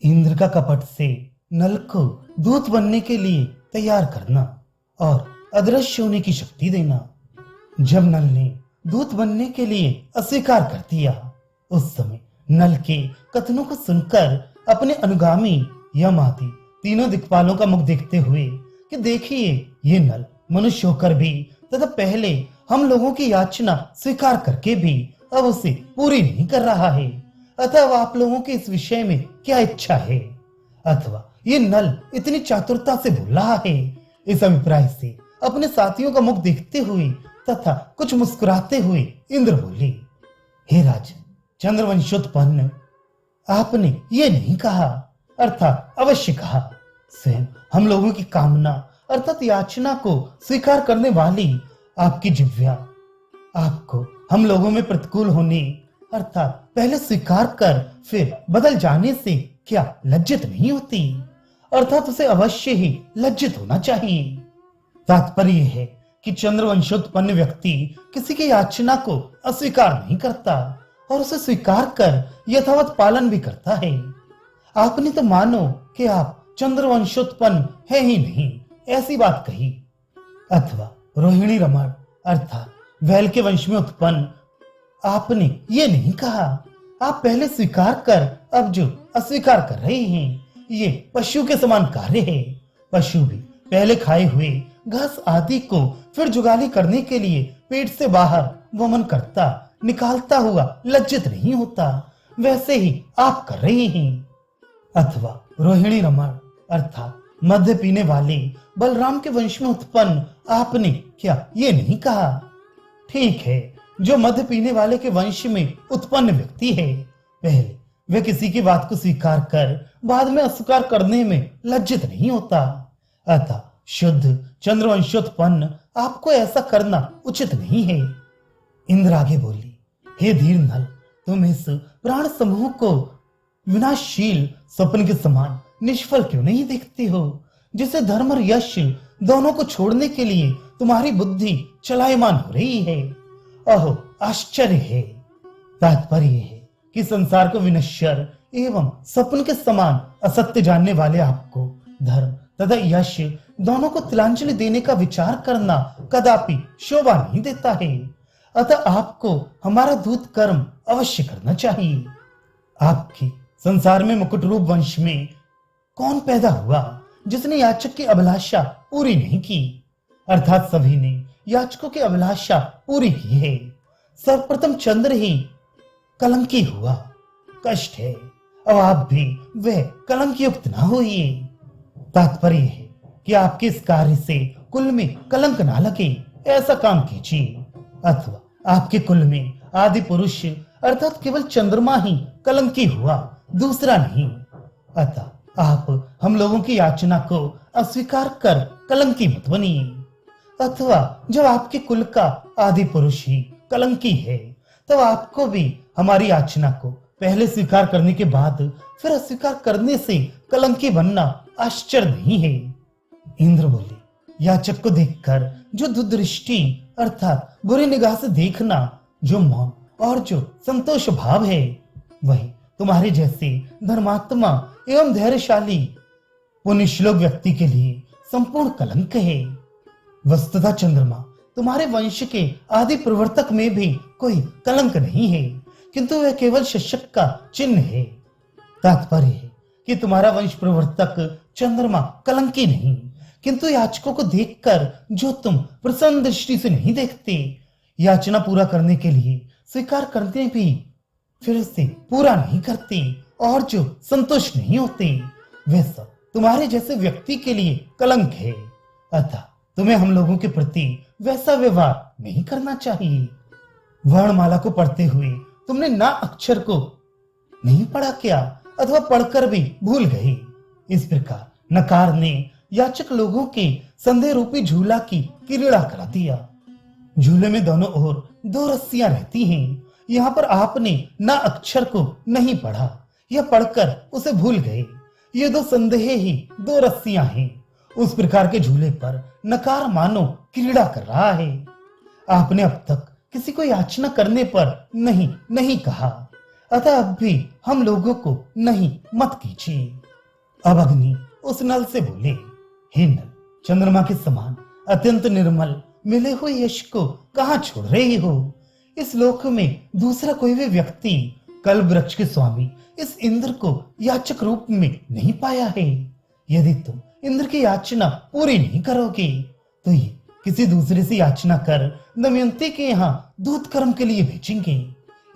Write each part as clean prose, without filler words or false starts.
इंद्र का कपट से नल को दूत बनने के लिए तैयार करना और अदृश्य होने की शक्ति देना। जब नल ने दूत बनने के लिए अस्वीकार कर दिया, उस समय नल के कथनों को सुनकर अपने अनुगामी यम आदि तीनों दिक्पालों का मुख देखते हुए कि देखिए, ये नल मनुष्य होकर भी तथा पहले हम लोगों की याचना स्वीकार करके भी अब उसे पूरी नहीं कर रहा है, अतः आप लोगों की इस विषय में क्या इच्छा है, अथवा ये नल इतनी चातुरता से बोल रहा है। इस अभिप्राय से अपने साथियों का मुख देखते हुए तथा कुछ मुस्कुराते हुए इंद्र बोले, हे राजन, चंद्रवंशोत्पन्न, आपने ये नहीं कहा, अर्थात अवश्य कहा। स्वयं हम लोगों की कामना अर्थात याचना को स्वीकार करने वाली आपकी जिह्वा आपको हम लोगों में प्रतिकूल होने अर्थात पहले स्वीकार कर फिर बदल जाने से क्या लज्जित नहीं होती, अर्थात उसे अवश्य ही लज्जित होना चाहिए। तात्पर्य है कि चंद्रवंशोत्पन्न व्यक्ति किसी की याचना को अस्वीकार नहीं करता और उसे स्वीकार कर यथावत पालन भी करता है। आपने तो मानो कि आप चंद्रवंशोत्पन्न है ही नहीं ऐसी बात कही, अथवा रोहिणी रमण अर्थात वैल के वंश में उत्पन्न आपने ये नहीं कहा। आप पहले स्वीकार कर अब जो अस्वीकार कर रहे हैं, ये पशु के समान कार्य है। पशु भी पहले खाए हुए घास आदि को फिर जुगाली करने के लिए पेट से बाहर वमन करता निकालता हुआ लज्जित नहीं होता, वैसे ही आप कर रहे हैं। अथवा रोहिणी रमण अर्थात मध्य पीने वाले बलराम के वंश में उत्पन्न आपने क्या ये नहीं कहा। ठीक है, जो मध्य पीने वाले के वंश में उत्पन्न व्यक्ति है, पहले वह किसी की बात को स्वीकार कर बाद में अस्वीकार करने में लज्जित नहीं होता, अतः शुद्ध चंद्रवंशोत्पन्न आपको ऐसा करना उचित नहीं है। इंद्र आगे बोली, हे धीर नल, तुम इस प्राण समूह को विनाशशील स्वप्न के समान निष्फल क्यों नहीं देखते हो, जिसे धर्म और यश दोनों को छोड़ने के लिए तुम्हारी बुद्धि चलायमान हो रही है। अहो, आश्चर्य है। तात्पर्य है कि संसार को विनश्वर एवं स्वप्न के समान असत्य जानने वाले आपको धर्म तथा यश दोनों को तिलांजलि देने का विचार करना कदापि शोभा नहीं देता है, अतः आपको हमारा दूत कर्म अवश्य करना चाहिए। आपके संसार में मुकुट रूप वंश में कौन पैदा हुआ जिसने याचक की अभिलाषा पूरी नहीं की, अर्थात सभी ने याचकों की अभिलाषा पूरी की है। सर्वप्रथम चंद्र ही कलंकी हुआ, कष्ट है, अब आप भी वह कलंक युक्त ना होइए। तात्पर्य है कि आपके इस कार्य से कुल में कलंक ना लगे, ऐसा काम कीजिए, अथवा आपके कुल में आदि पुरुष अर्थात केवल चंद्रमा ही कलंकी हुआ, दूसरा नहीं, अतः आप हम लोगों की याचना को अस्वीकार कर कलंकी मत बनिए। अथवा जब आपके कुल का आदि पुरुष ही कलंकी है, तब आपको भी हमारी याचना को पहले स्वीकार करने के बाद फिर अस्वीकार करने से कलंकी बनना आश्चर्य नहीं है। इंद्र बोले, याचक को देखकर जो दुदृष्टि अर्थात बुरी निगाह से देखना, जो मौन और जो संतोष भाव है, वही तुम्हारे जैसे धर्मात्मा एवं धैर्यशाली पुण्यश्लोक व्यक्ति के लिए संपूर्ण कलंक है। वस्तुतः चंद्रमा तुम्हारे वंश के आदि प्रवर्तक में भी कोई कलंक नहीं है, किंतु वह केवल शशक का चिन्ह है। तात्पर्य है कि तुम्हारा वंश प्रवर्तक चंद्रमा कलंकी नहीं, किंतु याचकों को देखकर जो तुम प्रसन्न दृष्टि से नहीं देखते, याचना पूरा करने के लिए स्वीकार करते भी फिर से पूरा नहीं करते और जो संतुष्ट नहीं होते, वे सब तुम्हारे जैसे व्यक्ति के लिए कलंक है, अतः तुम्हें हम लोगों के प्रति वैसा व्यवहार नहीं करना चाहिए। वर्णमाला को पढ़ते हुए तुमने ना अक्षर को नहीं पढ़ा क्या, अथवा पढ़कर भी भूल गए। इस प्रकार नकार ने याचक लोगों के संदेह रूपी झूला की क्रीड़ा करा दिया। झूले में दोनों ओर दो रस्सियां रहती हैं, यहाँ पर आपने ना अक्षर को नहीं पढ़ा या पढ़कर उसे भूल गए। ये दो संदेह ही दो रस्सियां हैं। उस प्रकार के झूले पर नकार मानो क्रीड़ा कर रहा है। आपने अब तक किसी को याचना करने पर नहीं नहीं कहा, अतः अब भी हम लोगों को नहीं मत कीजिए। अब अग्नि उस नल से बोले, हे नल, चंद्रमा के समान अत्यंत निर्मल मिले हुए यश को कहाँ छोड़ रहे हो? इस लोक में दूसरा कोई भी व्यक्ति कल्प वृक्ष के स्वामी इस इंद्र को याचक रूप में नहीं पाया है। यदि तुम इंद्र की याचना पूरी नहीं करोगे तो ये किसी दूसरे से याचना कर दमयंती के यहाँ दूत कर्म के लिए भेजेंगे।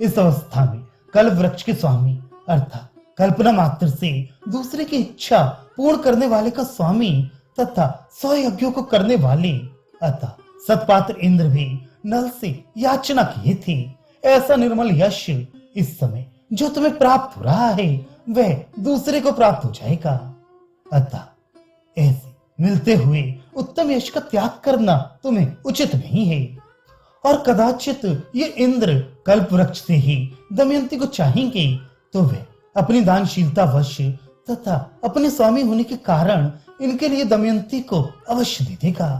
इस अवस्था में कल्प वृक्ष के स्वामी अर्थात कल्पना मात्र से दूसरे की इच्छा पूर्ण करने वाले का स्वामी तथा 100 यज्ञों को करने वाले अतः सतपात्र इंद्र भी नल से याचना किए थे। ऐसा निर्मल यश इस समय जो तुम्हें प्राप्त हो रहा है वह दूसरे को प्राप्त हो जाएगा। अतः ऐसे मिलते हुए उत्तम यश का त्याग करना तुम्हें उचित नहीं है। और कदाचित ये इंद्र कल्प वृक्ष से ही दमयंती को चाहेंगे तो वे अपनी दानशीलता वश तथा अपने स्वामी होने के कारण इनके लिए दमयंती को अवश्य दे देगा।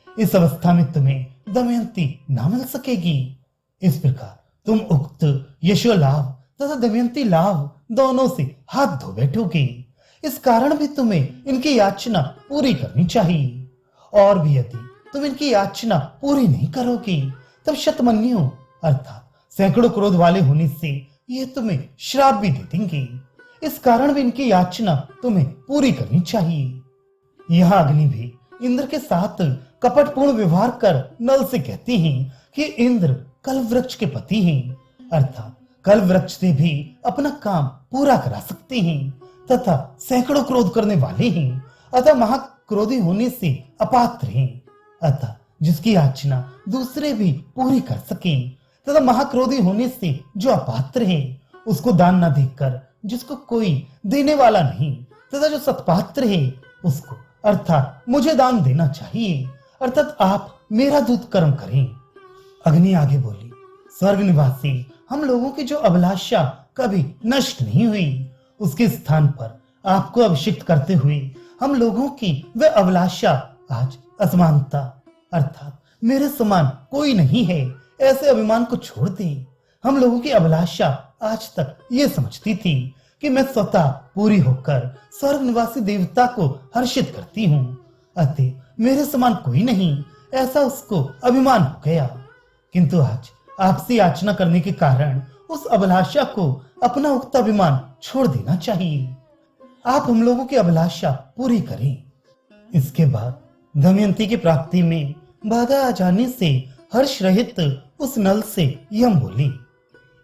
इस अवस्था में तुम्हें दमयंती ना मिल सकेगी। इस प्रकार तुम उक्त यशो लाभ तथा दमयंती लाभ दोनों से हाथ धो बैठोगे। इस कारण भी तुम्हें इनकी याचना पूरी करनी चाहिए। और भी यदि तुम इनकी याचना पूरी नहीं करोगे तब शतमन्यु अर्थात सैकड़ों क्रोध वाले होने से ये तुम्हें श्राप भी दे देंगे। इस कारण भी इनकी याचना तुम्हें पूरी करनी चाहिए। यह अग्नि भी इंद्र के साथ कपटपूर्ण व्यवहार कर नल से कहती हैं कि इंद्र कल्प वृक्ष के पति हैं अर्थात कल्प वृक्ष से भी अपना काम पूरा करा सकते हैं तथा सैकड़ों क्रोध करने वाले हैं अतः महाक्रोधी होने से अपात्र हैं। अतः जिसकी याचना दूसरे भी पूरी कर सके तथा महाक्रोधी होने से जो अपात्र है उसको दान न देकर जिसको कोई देने वाला नहीं तथा जो सत्पात्र है उसको अर्थात मुझे दान देना चाहिए। अर्थात आप मेरा दूत कर्म करें। अग्नि आगे बोली, स्वर्ग निवासी हम लोगों की जो अभिलाषा कभी नष्ट नहीं हुई उसके स्थान पर आपको अभिषिक्त करते हुए हम लोगों की वह अभिलाषा आज असमानता अर्थात मेरे समान कोई नहीं है ऐसे अभिमान को छोड़ दे। हम लोगों की अभिलाषा आज तक ये समझती थी कि मैं स्वतः पूरी होकर स्वर्ग निवासी देवता को हर्षित करती हूँ, अतः मेरे समान कोई नहीं ऐसा उसको अभिमान हो गया। किंतु आज आपसे याचना करने के कारण उस अभिलाषा को अपना उक्त अभिमान छोड़ देना चाहिए। आप हम लोगों की अभिलाषा पूरी करें। इसके बाद दमयंती की प्राप्ति में बाधा आ जाने से हर्ष रहित उस नल से यम बोली,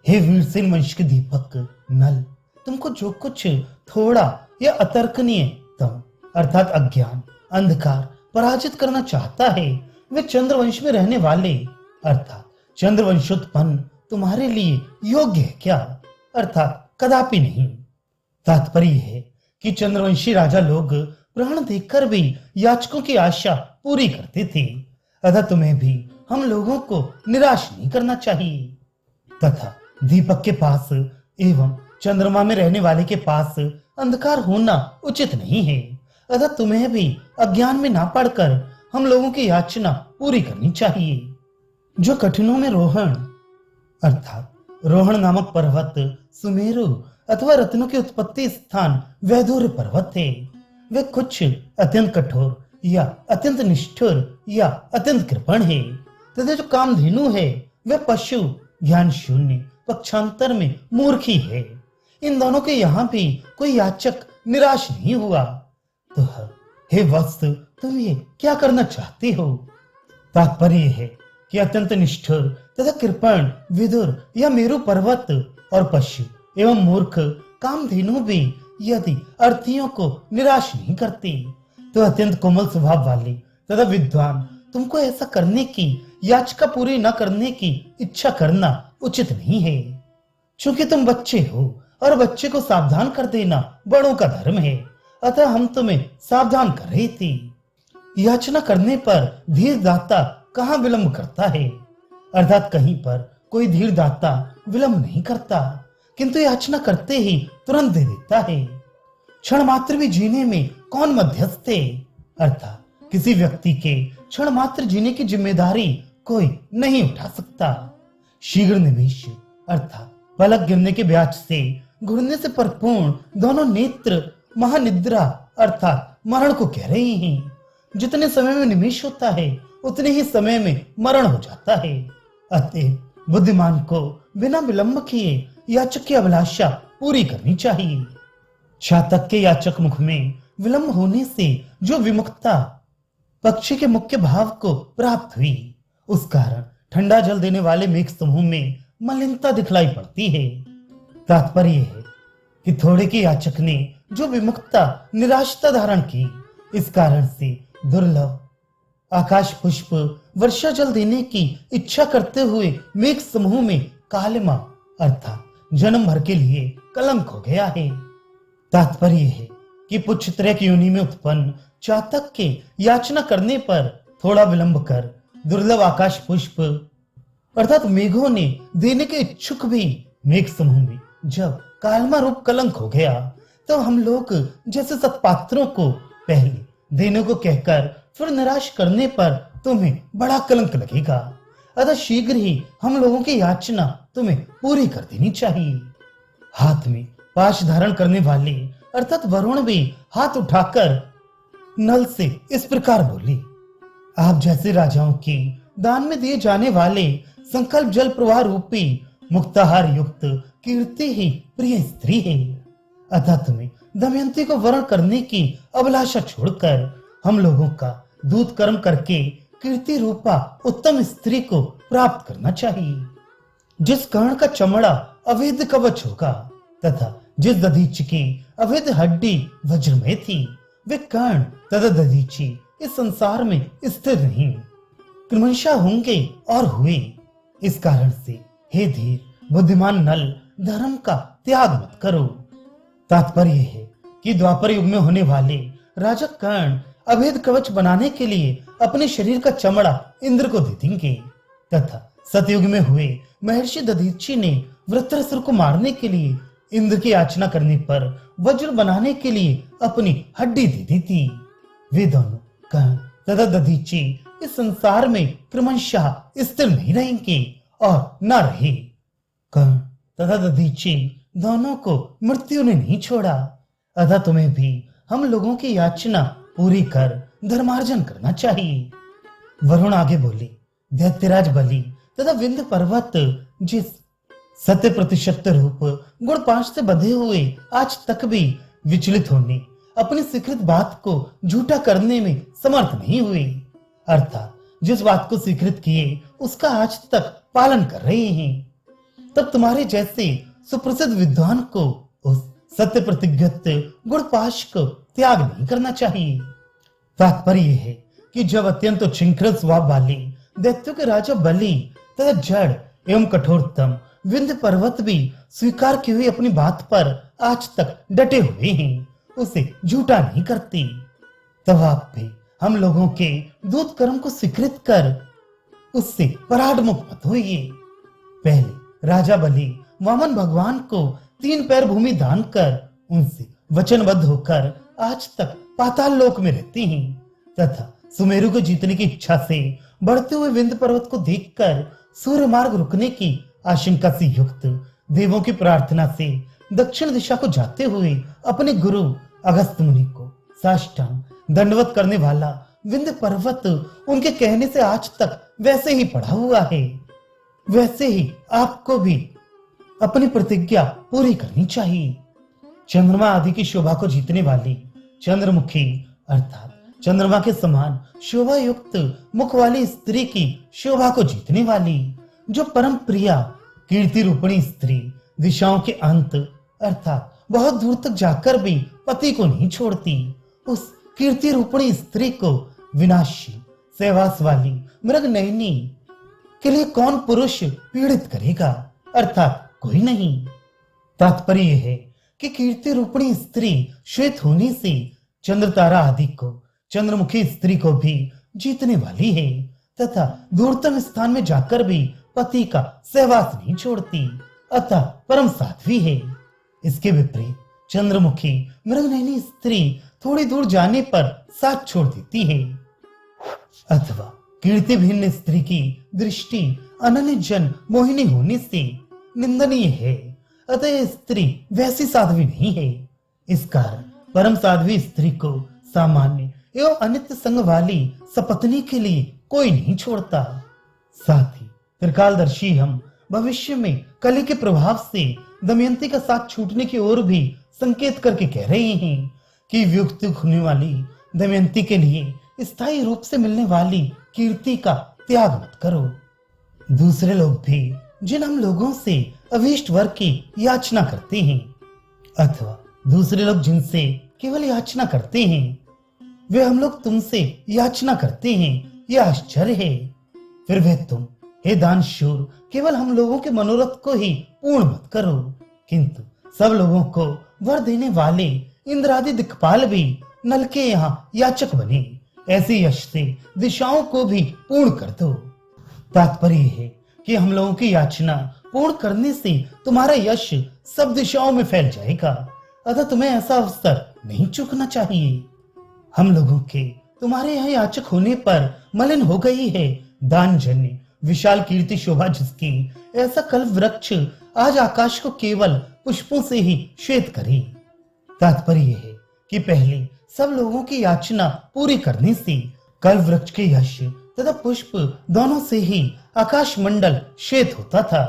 हे वीरसेन वंश के दीपक नल, तुमको जो कुछ थोड़ा या अतर्कनीय तम अर्थात अज्ञान अंधकार पराजित करना चाहता है वे चंद्रवंश में रहने वाले अर्थात चंद्रवंशोत्पन्न तुम्हारे लिए योग्य है क्या? अर्थात कदापि नहीं। तात्पर्य है कि चंद्रवंशी राजा लोग प्राण देकर भी याचकों की आशा पूरी करते थे, अतः तुम्हें भी हम लोगों को निराश नहीं करना चाहिए। तथा दीपक के पास एवं चंद्रमा में रहने वाले के पास अंधकार होना उचित नहीं है, अतः तुम्हें भी अज्ञान में ना पड़कर हम लोगों की याचना पूरी करनी चाहिए। जो कठिनों में रोहण अर्थात रोहण नामक पर्वत सुमेरु अथवा रत्नों के उत्पत्ति स्थान वैदूर्य पर्वत है, वे कुछ अत्यंत कठोर या अत्यंत निष्ठुर या अत्यंत कृपण है तथा जो कामधेनु है वह पशु ज्ञान शून्य पक्षांतर में मूर्खी है। इन दोनों के यहाँ भी कोई याचक निराश नहीं हुआ। तो हे वत्स, तुम ये क्या करना चाहते हो? तात्पर्य है कि अत्यंत निष्ठुर तथा कृपण विदुर या मेरु पर्वत और पशु एवं मूर्ख कामधेनु भी यदि अर्थियों को निराश नहीं करते तो अत्यंत कोमल स्वभाव वाले तथा विद्वान तुमको ऐसा करने की याचिका पूरी न करने की इच्छा करना उचित नहीं है। चूंकि तुम बच्चे हो और बच्चे को सावधान कर देना बड़ों का धर्म है, अतः हम तुम्हें सावधान कर रहे थे। याचना करने पर धीर दाता कहाँ विलंब करता है? अर्थात कहीं पर कोई धीर दाता विलंब नहीं करता, किंतु याचना करते ही तुरंत दे देता है। क्षण मात्र भी जीने में कौन मध्यस्थ है? अर्थात किसी व्यक्ति के क्षण मात्र जीने की जिम्मेदारी कोई नहीं उठा सकता। शीघ्र निमेष अर्थात पलक गिरने के ब्याज से घुरने से परिपूर्ण दोनों नेत्र महानिद्रा अर्थात मरण को कह रही हैं। जितने समय में निमेष होता है उतने ही समय में मरण हो जाता है। अतः बुद्धिमान को बिना विलंब किए याचक की अभिलाषा पूरी करनी चाहिए। चातक के याचक मुख में विलंब होने से जो विमुखता पक्षी के मुख्य भाव को प्राप्त हुई, उस कारण ठंडा जल देने वाले मेघ समूह में मलिनता दिखलाई पड़ती है। तात्पर्य है कि थोड़े के याचक ने जो विमुखता निराशता धारण की, इस कारण से दुर्लभ आकाश पुष्प वर्षा जल देने की इच्छा करते हुए मेघ समूह में कालिमा अर्थात जन्म भर के लिए कलंक हो गया है। तात्पर्य है कि पुच्छत्रय योनि में उत्पन्न चातक के याचना करने पर थोड़ा विलंब कर दुर्लभ आकाश पुष्प अर्थात मेघों ने देने के इच्छुक भी मेघ समूह में जब कालमा रूप कलंक हो गया, तो हम लोग जैसे सत्पात्रों को पहले देने को कहकर फिर निराश करने पर तुम्हें बड़ा कलंक लगेगा। अतः शीघ्र ही हम लोगों की याचना तुम्हें पूरी कर देनी चाहिए। हाथ में पाश धारण करने वाले अर्थात वरुण भी हाथ उठाकर नल से इस प्रकार बोले, आप जैसे राजाओं की दान में दिए जाने वाले संकल्प जल प्रवाह रूपी मुक्ताहार युक्त कीर्ति ही प्रिय स्त्री है। अतः तुम्हें दमयंती को वरण करने की अभिलाषा छोड़कर हम लोगों का दूत कर्म करके कीर्ति रूपा उत्तम स्त्री को प्राप्त करना चाहिए, जिस कर्ण का चमड़ा अवैध कवच होगा तथा जिस दधीची की अवैध हड्डी वज्रमय थी, वे कर्ण तथा दधीची इस संसार में स्थिर नहीं, क्रमशः होंगे और हुए। इस कारण से हे धीर बुद्धिमान नल, धर्म का त्याग मत करो। तात्पर्य है कि द्वापर युग में होने वाले राजा कर्ण अभेद कवच बनाने के लिए अपने शरीर का चमड़ा इंद्र को दे देंगे तथा सतयुग में हुए महर्षि दधीची ने वृत्रासुर को मारने के लिए इंद्र की याचना करने पर वज्र बनाने के लिए अपनी हड्डी दे दी थी। वे दोनों कर्ण तथा दधीची इस संसार में क्रमशः स्थिर नहीं रहेंगे और न रहे। कर्ण तथा दधीची दोनों को मृत्यु ने नहीं छोड़ा। अतः तुम्हें भी हम लोगों की याचना पूरी कर धर्मार्जन करना चाहिए। वरुण आगे बोले, दैत्यराज बलि तथा विंध्य पर्वत जिस सत्य प्रतिशत रूप गुण 5 से बंधे हुए आज तक भी विचलित होने अपनी स्वीकृत बात को झूठा करने में समर्थ नहीं हुए, अर्थात जिस बात को स्वीकृत किए उसका आज तक पालन कर रहे हैं, तब तुम्हारे जैसे सुप्रसिद्ध विद्वान को उस सत्य प्रतिज्ञत गुण 5 को त्याग नहीं करना चाहिए। तात्पर्य है कि जब अत्यंत उच्छृंखल स्वभाव वाले दैत्यों के राजा बलि तथा जड़ एवं कठोरतम विंध्य पर्वत भी स्वीकार की हुई अपनी बात पर आज तक डटे हुए हैं, उसे झूठा नहीं करते, तब आप भी हम लोगों के दूत कर्म को स्वीकृत कर उससे पराडमुख मत होइए। पहले राजा बलि वामन भगवान को 3 पैर भूमि दान कर उनसे वचनबद्ध होकर आज तक पाताल लोक में रहते हैं तथा सुमेरु को जीतने की इच्छा से बढ़ते हुए विंध्य पर्वत को देखकर सूर्य मार्ग रुकने की आशंका से युक्त देवों की प्रार्थना से दक्षिण दिशा को जाते हुए अपने गुरु अगस्त मुनि को साष्टांग दंडवत करने वाला विंध्य पर्वत उनके कहने से आज तक वैसे ही पड़ा हुआ है। वैसे ही आपको भी अपनी प्रतिज्ञा पूरी करनी चाहिए। चंद्रमा आदि की शोभा को जीतने वाली चंद्रमुखी अर्थात चंद्रमा के समान शोभा युक्त मुख वाली स्त्री की शोभा को जीतने वाली, जो परम प्रिया कीर्ति रूपणी स्त्री दिशाओं के अंत अर्थात बहुत दूर तक जाकर भी पति को नहीं छोड़ती, उस कीर्ति रूपणी स्त्री को विनाशी सहवास वाली मृग नयनी के लिए कौन पुरुष पीड़ित करेगा, अर्थात कोई नहीं। तात्पर्य है कि कीर्ति रूपणी स्त्री श्वेत होने से चंद्र तारा आदि को चंद्रमुखी स्त्री को भी जीतने वाली है तथा दूरतम स्थान में जाकर भी पति का सहवास नहीं छोड़ती, अतः परम साध्वी है। इसके विपरीत चंद्रमुखी मृगनयनी स्त्री थोड़ी दूर जाने पर साथ छोड़ देती है। अथवा कीर्ति भिन्न स्त्री की दृष्टि अनन्य जन मोहिनी होने से निंदनीय है। अतः यह स्त्री वैसी साध्वी नहीं है। इस कारण परम साध्वी स्त्री को सामान्य एवं अनित्य संग वाली सपत्नी के लिए कोई नहीं छोड़ता। साथ ही त्रिकालदर्शी हम भविष्य में कली के प्रभाव से दमयंती का साथ छूटने की ओर भी संकेत करके कह रहे हैं कि वियुक्त होने वाली दमयंती के लिए स्थायी रूप से मिलने वाली कीर्ति का त्याग मत करो। दूसरे लोग भी जिन हम लोगों से अभीष्ट वर की याचना करते हैं अथवा दूसरे लोग जिनसे केवल याचना करते हैं वे हम लोग तुमसे याचना करते हैं, यह आश्चर्य है। फिर वे तुम हे दानशूर केवल हम लोगों के मनोरथ को ही पूर्ण मत करो, किंतु सब लोगों को वर देने वाले इंद्रादि दिक्पाल भी नल के यहाँ याचक बने, ऐसे यश से दिशाओं को भी पूर्ण कर दो। तात्पर्य है कि हम लोगों की याचना पूर्ण करने से तुम्हारा यश सब दिशाओं में फैल जाएगा, अतः तुम्हें ऐसा अवसर नहीं चूकना चाहिए। हम लोगों के तुम्हारे यहाँ याचक होने पर मलिन हो गई है दानजन्य विशाल कीर्ति शोभा जिसकी, ऐसा कल्प वृक्ष आज आकाश को केवल पुष्पों से ही श्वेत करे। तात्पर्य है कि पहले सब लोगों की याचना पूरी करने से कल्प वृक्ष के यश तथा पुष्प दोनों से ही आकाश मंडल श्वेत होता था,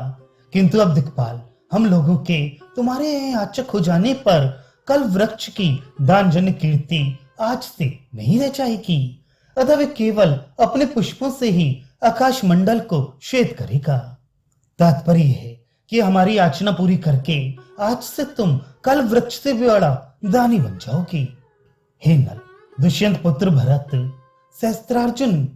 किंतु अब दिक्पाल हम लोगों के तुम्हारे याचक हो जाने पर कल्प वृक्ष की दानजन्य कीर्ति आज से नहीं रह जाएगी, अतः वे केवल अपने पुष्पों से ही आकाश मंडल को श्वेत करेगा। तात्पर्य है कि हमारी याचना पूरी करके आज से तुम कल्प वृक्ष से भी बड़ा दानी बन जाओगे। हे नल, दुष्यंत पुत्र भरत, सहस्त्रार्जुन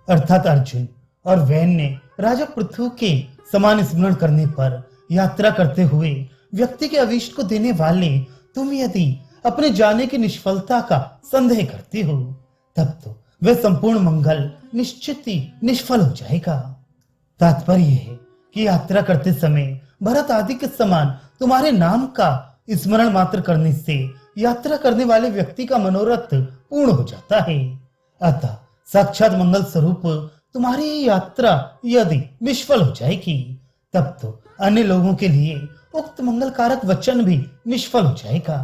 अर्थात अर्जुन और वैन ने राजा पृथु के समान स्मरण करने पर यात्रा करते हुए व्यक्ति के अभीष्ट को देने वाले तुम यदि अपने जाने की निष्फलता का संदेह करते हो तब तो वह संपूर्ण मंगल निश्चित ही निष्फल हो जाएगा। तात्पर्य है कि यात्रा करते समय भरत आदि के समान तुम्हारे नाम का स्मरण मात्र करने से यात्रा करने वाले व्यक्ति का मनोरथ पूर्ण हो जाता है। अतः साक्षात मंगल स्वरूप तुम्हारी यात्रा यदि निष्फल हो जाएगी तब तो अन्य लोगों के लिए उक्त मंगल कारक वचन भी निष्फल हो जाएगा।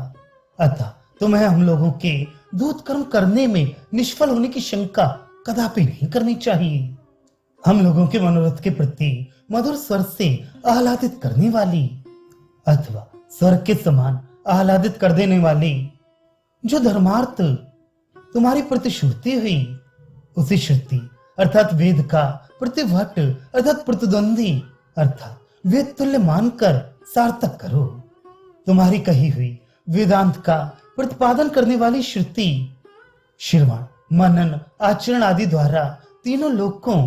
अतः तुम्हें हम लोगों के दूत कर्म करने में निष्फल होने की शंका कदापि नहीं करनी चाहिए। हम लोगों के मनोरथ के प्रति मधुर स्वर से आह्लादित करने वाली अथवा स्वर्ग के समान आह्लादित कर देने वाली जो धर्मार्थ तुम्हारी प्रतिश्रुति हुई उसी श्रुति अर्थात वेद का प्रतिभट अर्थात प्रतिद्वंदी अर्थात वेद तुल्य मानकर सार्थक करो। तुम्हारी कही हुई वेदांत का प्रतिपादन करने वाली श्रुति श्रवण मनन आचरण आदि द्वारा तीनों लोकों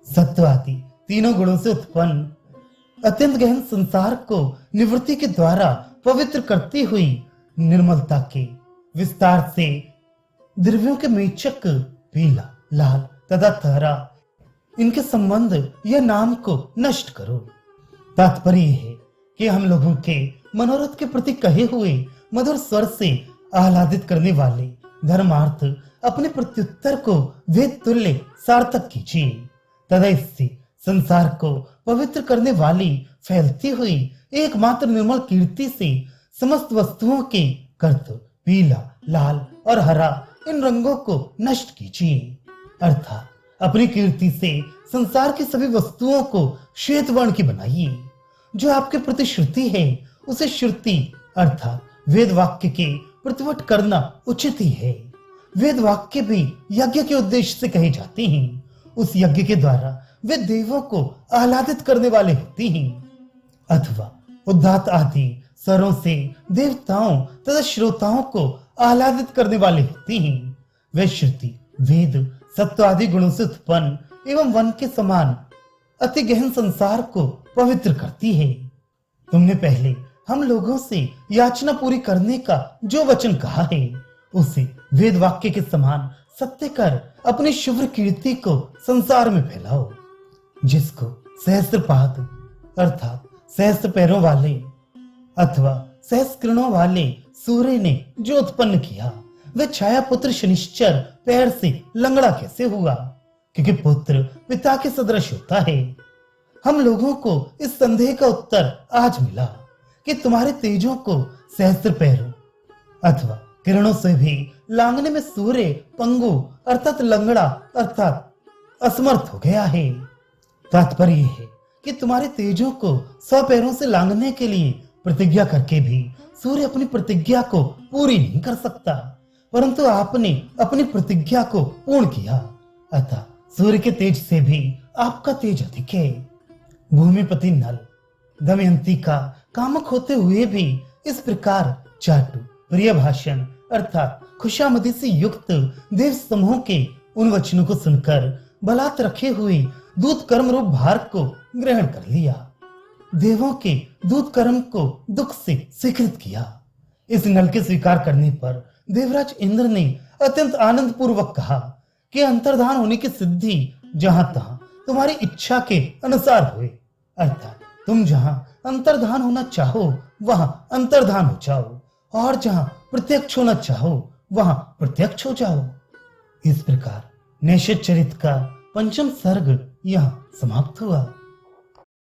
सत्व आदि तीनों गुणों से उत्पन्न अत्यंत गहन संसार को निवृत्ति के द्वारा पवित्र करती हुई निर्मलता के विस्तार से द्रव्यों के मेचक पीला लाल तथा तहरा इनके संबंध यह नाम को नष्ट करो। तात्पर्य है कि हम लोगों के मनोरथ के प्रति कहे हुए मधुर स्वर से आह्लादित करने वाले धर्मार्थ अपने प्रत्युत्तर को वेद तुल्य सार्थक कीजिए तथा इससे संसार को पवित्र करने वाली फैलती हुई एकमात्र निर्मल कीर्ति से समस्त वस्तुओं के कर्त पीला लाल और हरा इन रंगों को नष्ट कीजिए अर्थात अपनी कीर्ति से संसार की सभी वस्तुओं को श्वेत वर्ण की बनाइए। जो आपके प्रति श्रुति है उसे श्रुति अर्थात वेद वाक्य के प्रतिवट करना उचित ही है। वेद वाक्य भी यज्ञ के उद्देश्य से कहे जाते हैं। उस यज्ञ के द्वारा वे देवों को आह्लादित करने वाले होते हैं अथवा उद्धात आदि स्वरों से देवताओं तथा श्रोताओं को आह्लादित करने वाले होते हैं। वे श्रुति वेद सत्व आदि गुणों से उत्पन्न एवं वन के समान अति गहन संसार को पवित्र करती है। तुमने पहले हम लोगों से याचना पूरी करने का जो वचन कहा है उसे वेद वाक्य के समान सत्य कर अपनी शुभ्र कीर्ति को संसार में फैलाओ। जिसको सहस्त्रपाद अर्थात सहस्त्र पैरों वाले अथवा सहस्त्रणों वाले सूर्य ने जो उत्पन्न किया वह छाया पुत्र शनिश्चर पैर से लंगड़ा कैसे हुआ, क्योंकि पुत्र पिता के सदृश होता है। हम लोगों को इस संदेह का उत्तर आज मिला। कि तुम्हारे तेजों को सहस्त्र पैरों अथवा किरणों से भी लांघने में सूर्य पंगु अर्थात लंगड़ा अर्थात असमर्थ हो गया है। तात्पर्य यह है कि तुम्हारे तेजों को 100 पैरों से लांघने के लिए प्रतिज्ञा करके भी सूर्य अपनी प्रतिज्ञा को पूरी नहीं कर सकता, परंतु आपने अपनी प्रतिज्ञा को पूर्ण किया, अतः सूर्य के तेज से भी आपका तेज अधिक है। भूमिपति नल दमयंती का कामक होते हुए भी इस प्रकार चाटु प्रिय भाषण अर्थात खुशामदी से युक्त देव समूह के उन वचनों को सुनकर बलात् रखे हुए दूत कर्म रूप भार को ग्रहण कर लिया। देवों के दूत कर्म को दुख से स्वीकृत किया। इस नल के स्वीकार करने पर देवराज इंद्र ने अत्यंत आनंद पूर्वक कहा कि अंतर्धान होने की सिद्धि जहां तहां तुम्हारी इच्छा के अनुसार हुए, अर्थात तुम जहां अंतर्धान होना चाहो वहां अंतर्धान हो जाओ और जहां प्रत्यक्ष होना चाहो वहां प्रत्यक्ष हो जाओ। इस प्रकार नैषध चरित का 5वां सर्ग यहाँ समाप्त हुआ।